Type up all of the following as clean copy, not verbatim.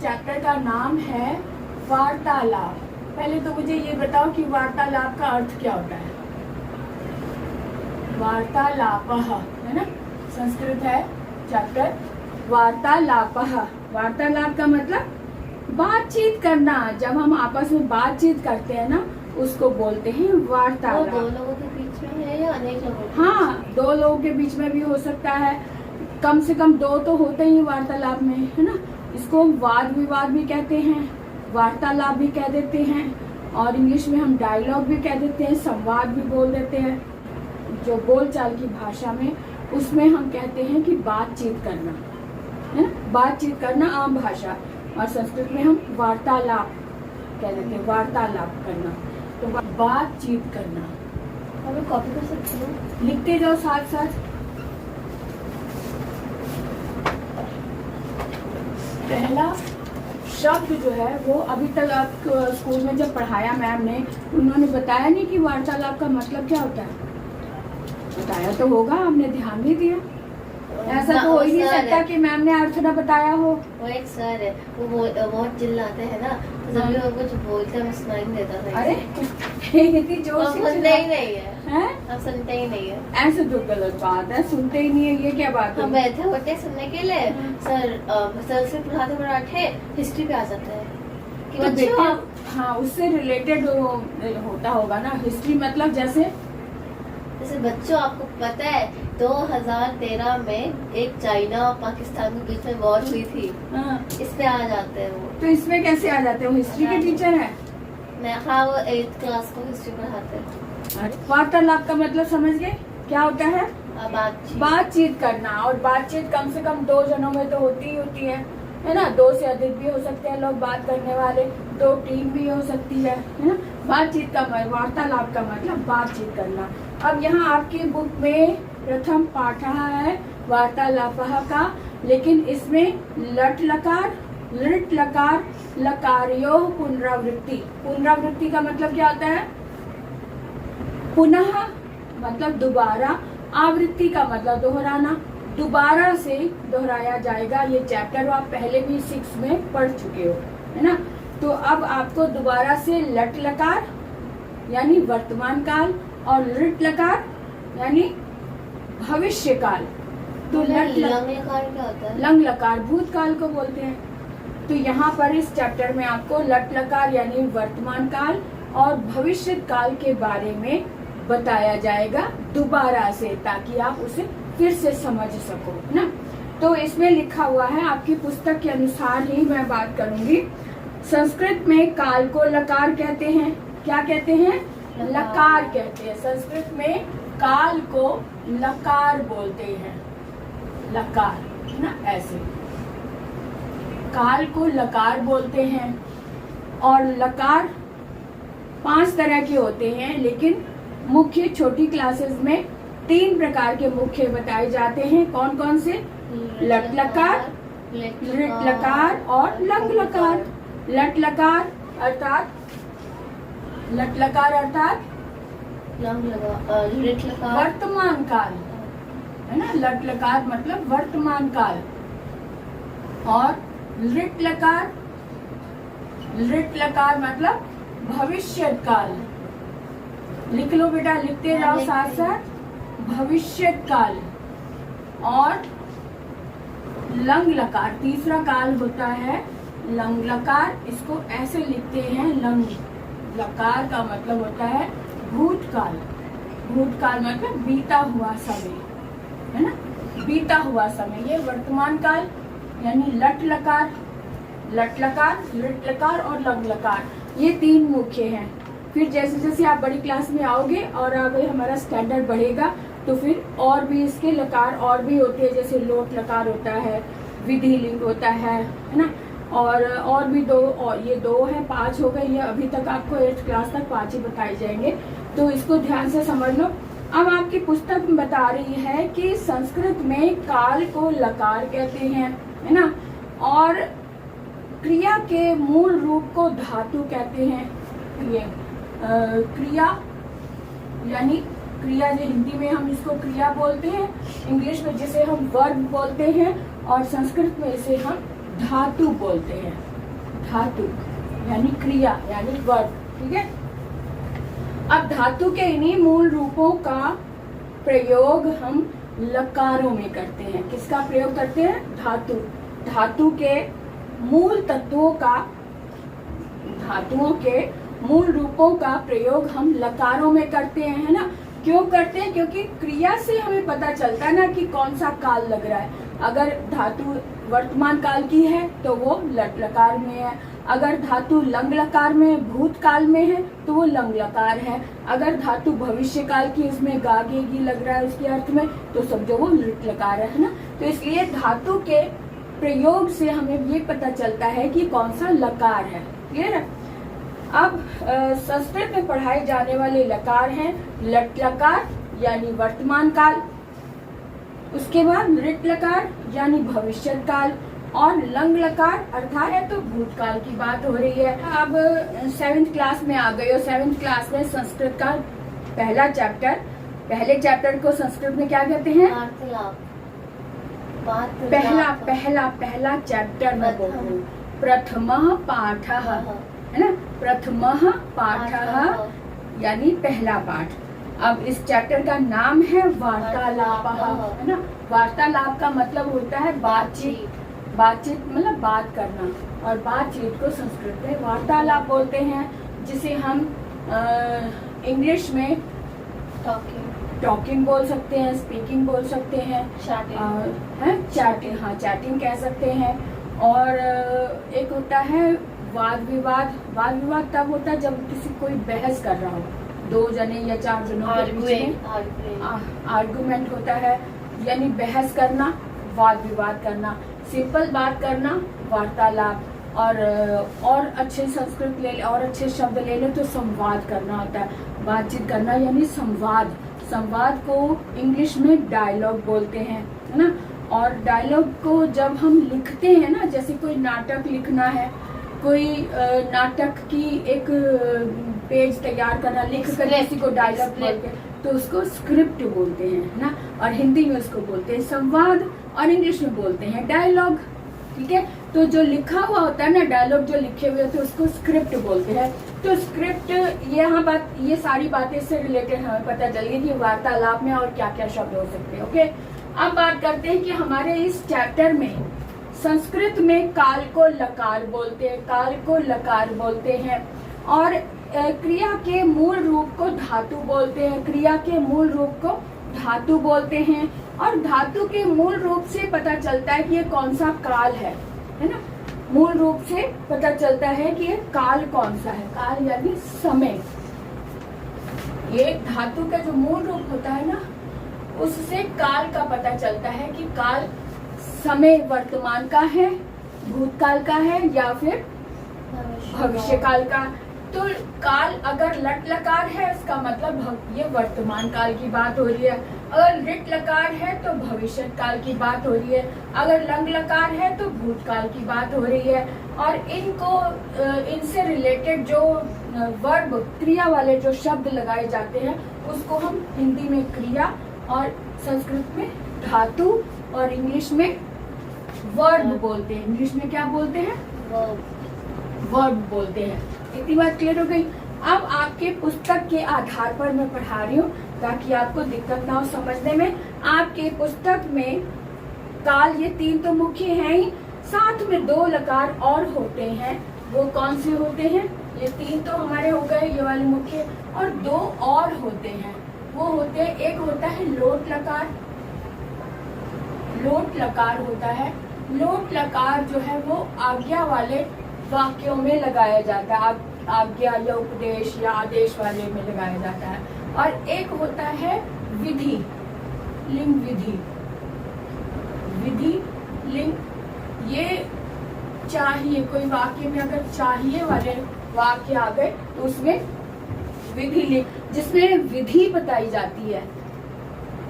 Chapter का नाम है वार्तालाप। पहले तो मुझे ये बताओ कि वार्तालाप का अर्थ क्या होता है। वार्तालापः है ना, संस्कृत है चैप्टर वार्तालापः। वार्तालाप का मतलब बातचीत करना। जब हम आपस में बातचीत करते हैं ना, उसको बोलते हैं वार्तालाप। दो लोगों के बीच में है या अनेक लोगों के? हाँ, दो लोगों के बीच में भी हो सकता है, कम से कम दो तो होते ही वार्तालाप में, है ना। इसको वाद विवाद भी कहते हैं, वार्तालाप भी कह देते हैं, और इंग्लिश में हम डायलॉग भी कह देते हैं, संवाद भी बोल देते हैं। जो बोलचाल की भाषा में, उसमें हम कहते हैं कि बातचीत करना, है ना, बातचीत करना आम भाषा। और संस्कृत में हम वार्तालाप कह देते हैं, वार्तालाप करना, तो बातचीत करना। मैं कॉपी कर सकती हूँ? लिखते जाओ साथ साथ। पहला शब्द जो है वो अभी तक आप स्कूल में जब पढ़ाया मैम ने, उन्होंने बताया नहीं कि वार्तालाप का मतलब क्या होता है। बताया तो होगा, हमने ध्यान नहीं दिया। ऐसा तो हो ही नहीं सकता कि मैम ने अर्थ ना बताया हो। वो एक सर है, वो बहुत चिल्लाते हैं ना, तो जब भी वो कुछ बोलते हैं मैं सुनाई नहीं देता था। अरे इतनी जोर से सुनते ही नहीं है, हैं? आप सुनते ही नहीं है। ऐसे तो गलत बात है, सुनते ही नहीं है, ये क्या बात है। हम बैठे होते सुनने के लिए, सर से पढ़ाते पढ़ाते हिस्ट्री पे आ जाते हैं कि तो बच्चों बेटा, हाँ, उससे रिलेटेड होता होगा ना। हिस्ट्री मतलब जैसे बच्चों आपको पता है 2013 में एक चाइना और पाकिस्तान के बीच में वॉर हुई थी। हाँ। इस पे आ जाते हैं वो। तो इसमें कैसे आ जाते हो? हिस्ट्री के टीचर है। हाँ, वो 8th क्लास को हिस्ट्री पढ़ाते हैं। वार्तालाप का मतलब समझ गए क्या होता है? बातचीत करना। और बातचीत कम से कम दो जनों में तो होती ही होती है ना। दो से अधिक भी हो सकते हैं लोग बात करने वाले, दो टीम भी हो सकती है ना। बातचीत का वार्तालाप का मतलब बातचीत करना। अब यहाँ आपकी बुक में प्रथम पाठ है वार्तालापः का, लेकिन इसमें लट लकार, लृट लकार, लकारयोः पुनरावृत्ति। पुनरावृत्ति का मतलब क्या होता है? पुनः मतलब दोबारा, आवृत्ति का मतलब दोहराना, दोबारा से दोहराया जाएगा। ये चैप्टर आप पहले भी 6 में पढ़ चुके हो, है ना। तो अब आपको दोबारा से लट लकार यानी वर्तमान काल और लृट लकार यानी भविष्य काल। तो लंग लकार क्या होता है? लंग लकार भूतकाल को बोलते हैं। तो यहाँ पर इस चैप्टर में आपको लट लकार यानी वर्तमान काल और भविष्य काल के बारे में बताया जाएगा दोबारा से, ताकि आप उसे फिर से समझ सको ना। तो इसमें लिखा हुआ है, आपकी पुस्तक के अनुसार ही मैं बात करूंगी। संस्कृत में काल को लकार कहते हैं। क्या कहते हैं? लकार कहते हैं। संस्कृत में काल को लकार बोलते हैं। लकार ना, ऐसे काल को लकार बोलते हैं। और लकार 5 तरह के होते हैं, लेकिन मुख्य छोटी क्लासेस में 3 प्रकार के मुख्य बताए जाते हैं। कौन कौन से? लट लकार, लृट लकार और लंग लकार। लट लकार अर्थात लट लकार अर्थात लृट लकार वर्तमान काल, है ना। लट लकार मतलब वर्तमान काल। और लृट लकार, लृट लकार मतलब भविष्य काल। लिख लो बेटा, लिखते जाओ साथ साथ। भविष्य काल। और लंग लकार तीसरा काल होता है लंग लकार। इसको ऐसे लिखते हैं, लंग लकार का मतलब होता है भूतकाल। भूतकाल मतलब बीता हुआ समय, है ना, बीता हुआ समय। ये वर्तमान काल यानी लट लकार, लट लकार, लृट लकार और लंग लकार, ये 3 मुख्य हैं। फिर जैसे जैसे आप बड़ी क्लास में आओगे और आगे हमारा स्टैंडर्ड बढ़ेगा, तो फिर और भी इसके लकार और भी होते हैं, जैसे लोट लकार होता है, विधि लिंग होता है ना। और भी 2, और ये 2 है, 5 हो गए। ये अभी तक आपको 8th क्लास तक 5 ही बताए जाएंगे, तो इसको ध्यान से समझ लो। अब आपकी पुस्तक बता रही है कि संस्कृत में काल को लकार कहते हैं, है ना। और क्रिया के मूल रूप को धातु कहते हैं। ये क्रिया यानी क्रिया, जो हिंदी में हम इसको क्रिया बोलते हैं, इंग्लिश में जिसे हम वर्ब बोलते हैं, और संस्कृत में इसे हम धातु बोलते हैं। धातु यानी क्रिया यानी वर्ब, ठीक है। अब धातु के इन्हीं मूल रूपों का प्रयोग हम लकारों में करते हैं। किसका प्रयोग करते हैं? धातु के मूल तत्वों का, धातुओं के मूल रूपों का प्रयोग हम लकारों में करते हैं, है ना। क्यों करते हैं? क्योंकि क्रिया से हमें पता चलता है ना कि कौन सा काल लग रहा है। अगर धातु वर्तमान काल की है तो वो लट लकार में है, अगर धातु लंग लकार में भूतकाल में है तो वो लंग लकार है, अगर धातु भविष्य काल की उसमें गा गे गी लग रहा है उसके अर्थ में तो समझो वो लृट लकार है ना। तो इसलिए धातु के प्रयोग से हमें ये पता चलता है कि कौन सा लकार है। क्लियर है? अब संस्कृत में पढ़ाए जाने वाले लकार हैं लट लकार यानी वर्तमान काल, उसके बाद लृट लकार यानी भविष्य काल, और लंग लकार अर्थात है तो भूतकाल की बात हो रही है। अब 7th क्लास में आ गए हो। 7th क्लास में संस्कृत का पहला चैप्टर, पहले चैप्टर को संस्कृत में क्या कहते हैं? पहला चैप्टर में बोलूं प्रथमः पाठः, है ना। प्रथमः पाठः यानी पहला पाठ। अब इस चैप्टर का नाम है वार्तालापः, है ना। वार्तालाप का मतलब होता है बातचीत, बातचीत मतलब बात करना, और बातचीत को संस्कृत में वार्तालाप बोलते हैं, जिसे हम इंग्लिश में टॉकिंग बोल सकते हैं, स्पीकिंग बोल सकते हैं, चैटिंग, हाँ चैटिंग कह सकते हैं। और एक होता है वाद विवाद। वाद विवाद तब होता है जब किसी कोई बहस कर रहा हो, 2 जने या 4 जनों के बीच में आर्गुमेंट होता है, यानी बहस करना, वाद विवाद करना, सिंपल बात करना वार्तालाप, और अच्छे संस्कृत ले और अच्छे शब्द ले ले तो संवाद करना होता है। बातचीत करना यानी संवाद। संवाद को इंग्लिश में डायलॉग बोलते हैं, है ना। और डायलॉग को जब हम लिखते हैं ना, जैसे कोई नाटक लिखना है, कोई नाटक की एक पेज तैयार करना, लिख कर किसी को डायलॉग बोलते हैं तो उसको स्क्रिप्ट बोलते हैं ना। और हिंदी में उसको बोलते हैं संवाद, और इंग्लिश में बोलते हैं डायलॉग, ठीक है। तो जो लिखा हुआ होता है ना, डायलॉग जो लिखे हुए होते हैं उसको स्क्रिप्ट बोलते हैं। तो स्क्रिप्ट, ये सारी बातें से रिलेटेड हमें पता चल गई कि वार्तालाप में और क्या क्या शब्द हो सकते हैं। ओके, अब बात करते हैं कि हमारे इस चैप्टर में संस्कृत में काल को लकार बोलते हैं, काल को लकार बोलते हैं, और क्रिया के मूल रूप को धातु बोलते हैं, क्रिया के मूल रूप को धातु बोलते हैं। और धातु के मूल रूप से पता चलता है कि ये कौन सा काल है ना। मूल रूप से पता चलता है कि ये काल कौन सा है। काल यानी समय। ये धातु का जो मूल रूप होता है ना, उससे काल का पता चलता है कि काल समय वर्तमान का है, भूतकाल का है, या फिर भविष्य काल का। तो काल अगर लट लकार है इसका मतलब ये वर्तमान काल की बात हो रही है, अगर लिट लकार है तो भविष्य काल की बात हो रही है, अगर लंग लकार है तो भूतकाल की बात हो रही है। और इनसे रिलेटेड जो वर्ब, क्रिया वाले जो शब्द लगाए जाते हैं उसको हम हिंदी में क्रिया, और संस्कृत में धातु, और इंग्लिश में वर्ब बोलते हैं। इंग्लिश में क्या बोलते हैं? वर्ब बोलते हैं। इतनी बात क्लियर हो गई। अब आपके पुस्तक के आधार पर मैं पढ़ा रही हूँ ताकि आपको दिक्कत ना हो समझने में। आपके पुस्तक में काल, ये 3 तो मुख्य हैं ही, साथ में 2 लकार और होते हैं। वो कौन से होते हैं? ये 3 तो हमारे हो गए, ये वाले मुख्य, और 2 और होते हैं। वो होते हैं, एक होता है लोट लकार। लोट लकार होता है। लोट लकार जो है वो आज्ञा वाले वाक्यों में लगाया जाता है, आज्ञा या उपदेश या आदेश वाले में लगाया जाता है। और एक होता है विधि, लिंग विधि, विधि लिंग। ये चाहिए, कोई वाक्य में अगर चाहिए वाले वाक्य आ गए तो उसमें विधि लिंग, जिसमें विधि बताई जाती है,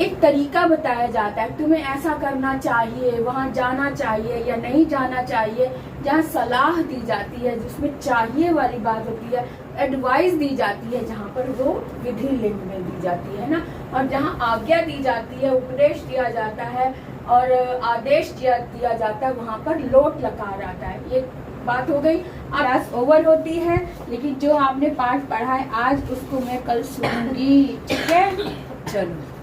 एक तरीका बताया जाता है, तुम्हें ऐसा करना चाहिए, वहां जाना चाहिए या नहीं जाना चाहिए। जहाँ सलाह दी जाती है, जिसमें चाहिए वाली बात होती है, एडवाइस दी जाती है, जहाँ पर वो विधि लिंग में दी जाती है ना। और जहाँ आज्ञा दी जाती है, उपदेश दिया जाता है और आदेश दिया जाता है, वहाँ पर लोट लकार आता है। ये बात हो गई। क्लास ओवर होती है, लेकिन जो आपने पाठ पढ़ा है आज उसको मैं कल सुनूंगी। ठीक है, चलो।